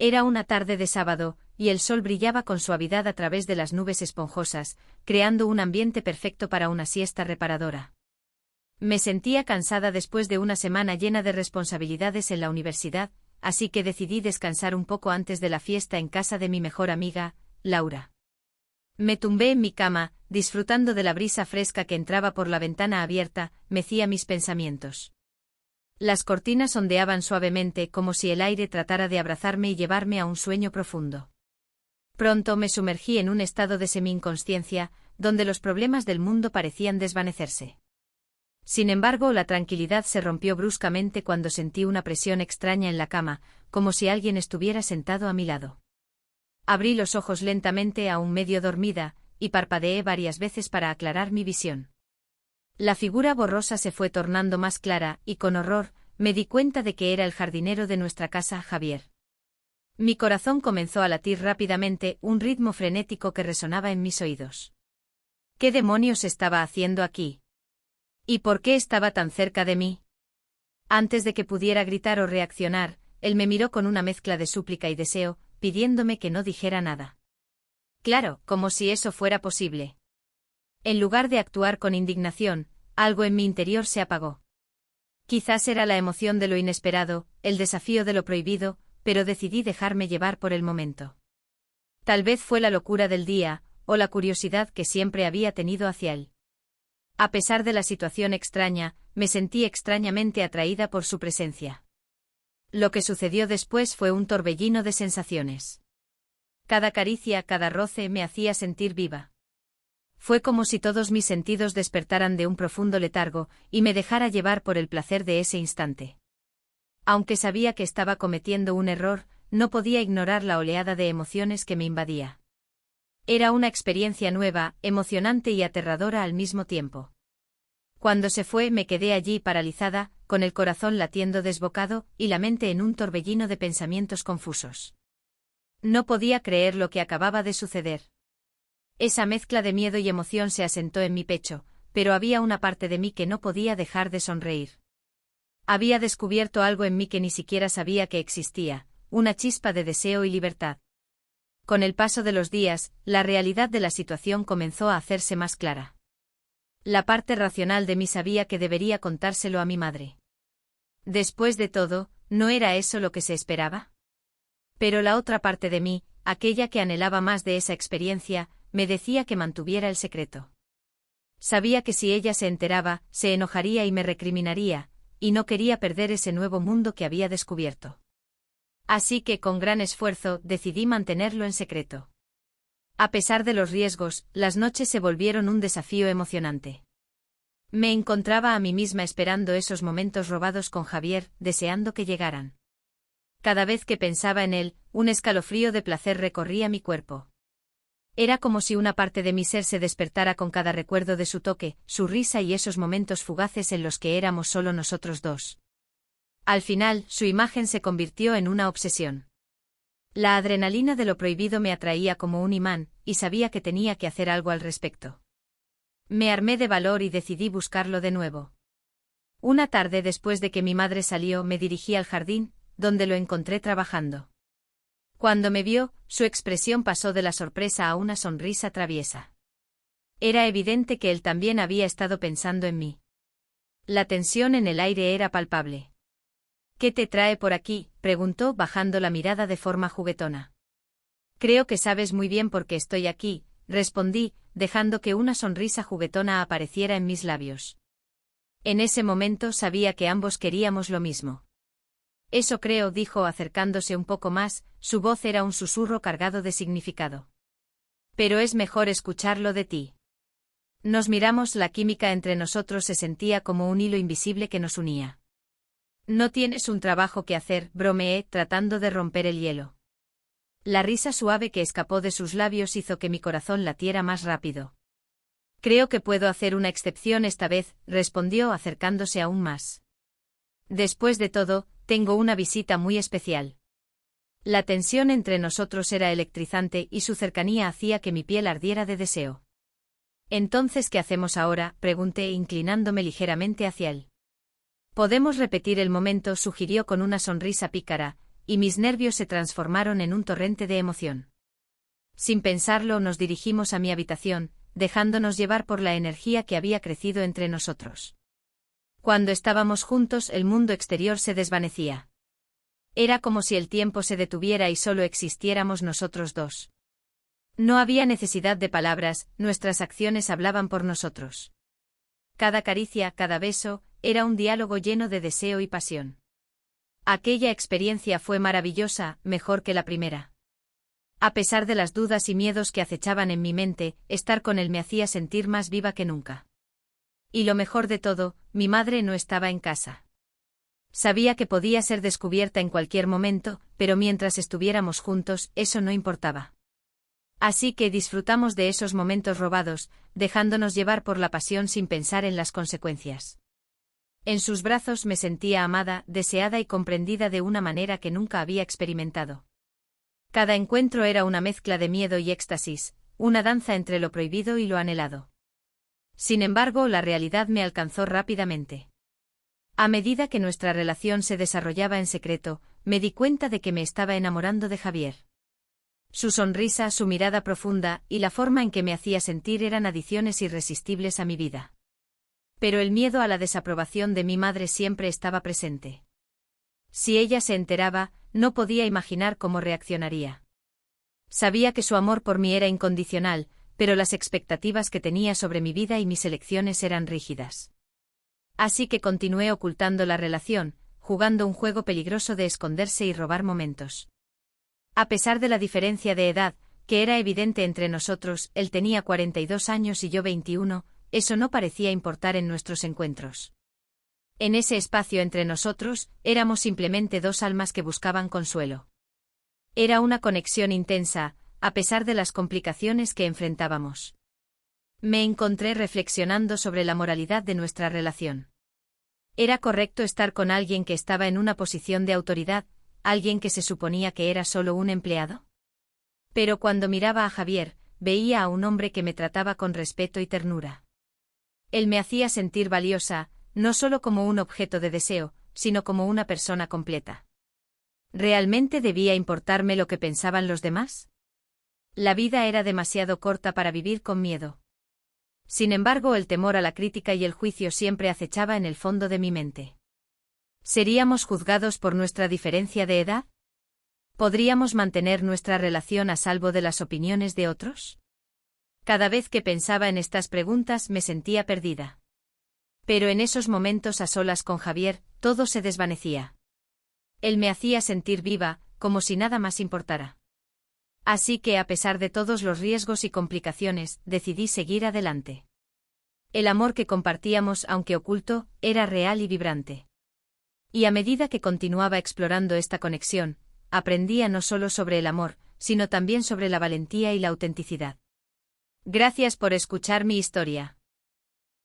Era una tarde de sábado, y el sol brillaba con suavidad a través de las nubes esponjosas, creando un ambiente perfecto para una siesta reparadora. Me sentía cansada después de una semana llena de responsabilidades en la universidad, así que decidí descansar un poco antes de la fiesta en casa de mi mejor amiga, Laura. Me tumbé en mi cama, disfrutando de la brisa fresca que entraba por la ventana abierta, mecía mis pensamientos. Las cortinas ondeaban suavemente como si el aire tratara de abrazarme y llevarme a un sueño profundo. Pronto me sumergí en un estado de semi-inconsciencia, donde los problemas del mundo parecían desvanecerse. Sin embargo, la tranquilidad se rompió bruscamente cuando sentí una presión extraña en la cama, como si alguien estuviera sentado a mi lado. Abrí los ojos lentamente, aún medio dormida, y parpadeé varias veces para aclarar mi visión. La figura borrosa se fue tornando más clara, y con horror, me di cuenta de que era el jardinero de nuestra casa, Javier. Mi corazón comenzó a latir rápidamente, un ritmo frenético que resonaba en mis oídos. ¿Qué demonios estaba haciendo aquí? ¿Y por qué estaba tan cerca de mí? Antes de que pudiera gritar o reaccionar, él me miró con una mezcla de súplica y deseo, pidiéndome que no dijera nada. Claro, como si eso fuera posible. En lugar de actuar con indignación, algo en mi interior se apagó. Quizás era la emoción de lo inesperado, el desafío de lo prohibido, pero decidí dejarme llevar por el momento. Tal vez fue la locura del día, o la curiosidad que siempre había tenido hacia él. A pesar de la situación extraña, me sentí extrañamente atraída por su presencia. Lo que sucedió después fue un torbellino de sensaciones. Cada caricia, cada roce me hacía sentir viva. Fue como si todos mis sentidos despertaran de un profundo letargo, y me dejara llevar por el placer de ese instante. Aunque sabía que estaba cometiendo un error, no podía ignorar la oleada de emociones que me invadía. Era una experiencia nueva, emocionante y aterradora al mismo tiempo. Cuando se fue, me quedé allí paralizada, con el corazón latiendo desbocado y la mente en un torbellino de pensamientos confusos. No podía creer lo que acababa de suceder. Esa mezcla de miedo y emoción se asentó en mi pecho, pero había una parte de mí que no podía dejar de sonreír. Había descubierto algo en mí que ni siquiera sabía que existía, una chispa de deseo y libertad. Con el paso de los días, la realidad de la situación comenzó a hacerse más clara. La parte racional de mí sabía que debería contárselo a mi madre. Después de todo, ¿no era eso lo que se esperaba? Pero la otra parte de mí, aquella que anhelaba más de esa experiencia, me decía que mantuviera el secreto. Sabía que si ella se enteraba, se enojaría y me recriminaría, y no quería perder ese nuevo mundo que había descubierto. Así que con gran esfuerzo decidí mantenerlo en secreto. A pesar de los riesgos, las noches se volvieron un desafío emocionante. Me encontraba a mí misma esperando esos momentos robados con Javier, deseando que llegaran. Cada vez que pensaba en él, un escalofrío de placer recorría mi cuerpo. Era como si una parte de mi ser se despertara con cada recuerdo de su toque, su risa y esos momentos fugaces en los que éramos solo nosotros dos. Al final, su imagen se convirtió en una obsesión. La adrenalina de lo prohibido me atraía como un imán, y sabía que tenía que hacer algo al respecto. Me armé de valor y decidí buscarlo de nuevo. Una tarde después de que mi madre salió, me dirigí al jardín, donde lo encontré trabajando. Cuando me vio, su expresión pasó de la sorpresa a una sonrisa traviesa. Era evidente que él también había estado pensando en mí. La tensión en el aire era palpable. ¿Qué te trae por aquí?, preguntó bajando la mirada de forma juguetona. Creo que sabes muy bien por qué estoy aquí, respondí, dejando que una sonrisa juguetona apareciera en mis labios. En ese momento sabía que ambos queríamos lo mismo. Eso creo, dijo acercándose un poco más, su voz era un susurro cargado de significado. Pero es mejor escucharlo de ti. Nos miramos, la química entre nosotros se sentía como un hilo invisible que nos unía. No tienes un trabajo que hacer, bromeé, tratando de romper el hielo. La risa suave que escapó de sus labios hizo que mi corazón latiera más rápido. Creo que puedo hacer una excepción esta vez, respondió acercándose aún más. Después de todo, tengo una visita muy especial. La tensión entre nosotros era electrizante y su cercanía hacía que mi piel ardiera de deseo. Entonces, ¿qué hacemos ahora?, pregunté inclinándome ligeramente hacia él. Podemos repetir el momento, sugirió con una sonrisa pícara, y mis nervios se transformaron en un torrente de emoción. Sin pensarlo, nos dirigimos a mi habitación, dejándonos llevar por la energía que había crecido entre nosotros. Cuando estábamos juntos, el mundo exterior se desvanecía. Era como si el tiempo se detuviera y solo existiéramos nosotros dos. No había necesidad de palabras, nuestras acciones hablaban por nosotros. Cada caricia, cada beso, era un diálogo lleno de deseo y pasión. Aquella experiencia fue maravillosa, mejor que la primera. A pesar de las dudas y miedos que acechaban en mi mente, estar con él me hacía sentir más viva que nunca. Y lo mejor de todo, mi madre no estaba en casa. Sabía que podía ser descubierta en cualquier momento, pero mientras estuviéramos juntos, eso no importaba. Así que disfrutamos de esos momentos robados, dejándonos llevar por la pasión sin pensar en las consecuencias. En sus brazos me sentía amada, deseada y comprendida de una manera que nunca había experimentado. Cada encuentro era una mezcla de miedo y éxtasis, una danza entre lo prohibido y lo anhelado. Sin embargo, la realidad me alcanzó rápidamente. A medida que nuestra relación se desarrollaba en secreto, me di cuenta de que me estaba enamorando de Javier. Su sonrisa, su mirada profunda y la forma en que me hacía sentir eran adiciones irresistibles a mi vida. Pero el miedo a la desaprobación de mi madre siempre estaba presente. Si ella se enteraba, no podía imaginar cómo reaccionaría. Sabía que su amor por mí era incondicional, pero las expectativas que tenía sobre mi vida y mis elecciones eran rígidas. Así que continué ocultando la relación, jugando un juego peligroso de esconderse y robar momentos. A pesar de la diferencia de edad, que era evidente entre nosotros, él tenía 42 años y yo 21, eso no parecía importar en nuestros encuentros. En ese espacio entre nosotros, éramos simplemente dos almas que buscaban consuelo. Era una conexión intensa, a pesar de las complicaciones que enfrentábamos. Me encontré reflexionando sobre la moralidad de nuestra relación. ¿Era correcto estar con alguien que estaba en una posición de autoridad, alguien que se suponía que era solo un empleado? Pero cuando miraba a Javier, veía a un hombre que me trataba con respeto y ternura. Él me hacía sentir valiosa, no solo como un objeto de deseo, sino como una persona completa. ¿Realmente debía importarme lo que pensaban los demás? La vida era demasiado corta para vivir con miedo. Sin embargo, el temor a la crítica y el juicio siempre acechaba en el fondo de mi mente. ¿Seríamos juzgados por nuestra diferencia de edad? ¿Podríamos mantener nuestra relación a salvo de las opiniones de otros? Cada vez que pensaba en estas preguntas me sentía perdida. Pero en esos momentos a solas con Javier, todo se desvanecía. Él me hacía sentir viva, como si nada más importara. Así que, a pesar de todos los riesgos y complicaciones, decidí seguir adelante. El amor que compartíamos, aunque oculto, era real y vibrante. Y a medida que continuaba explorando esta conexión, aprendía no solo sobre el amor, sino también sobre la valentía y la autenticidad. Gracias por escuchar mi historia.